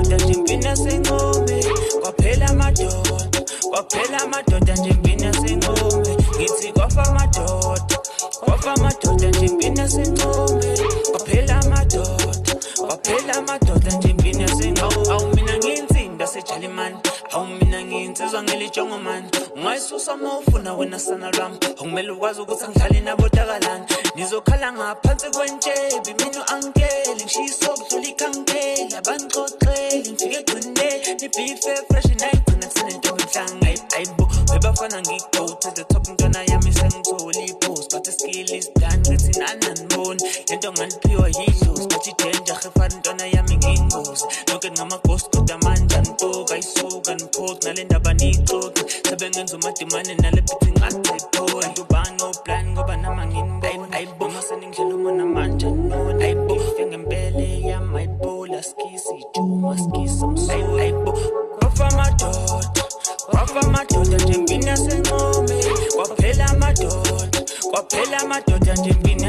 amadoda nje impina senqome kwaphela amadoda nje impina senqome ngithi kwafa amadoda nje impina senqome kwaphela amadoda nje impina senqome awu mina ngiyinsimbi sejalimani awu mina ngiyinsizwa ngelijongo mani ungayisusa mawufuna wena sana lwami akumele ukwazi ukuthi angihlali nabotakalani nizokhala ngaphansi kwentshebi mina angeli ngishiso kudlula ikhankela bangixoxeli ngifike egcineni nibife fresh nayigcina kusenentombi emhlanga ayibo webafana ngi-go to the top intwana yami sengithola i-post but iskill is done ngithi nananiboni lento nganiphiwa yidlozi but idanger hefana intwana yami ngiyingozi lonke ngama-ghost kodwa manje anitoka isuka niphost nale ndaba niyixoxi sebengenza umadimane nale phithi ngathayiphola ngubani oplan ngoba nama nginibona ayibo maseningidlela umona manje nona ayibo ife ngempele yami ayibo laskisi ijuma skisa msolo ayibo kwafa amadoda nje impina senqome kwaphela amadoda nje impina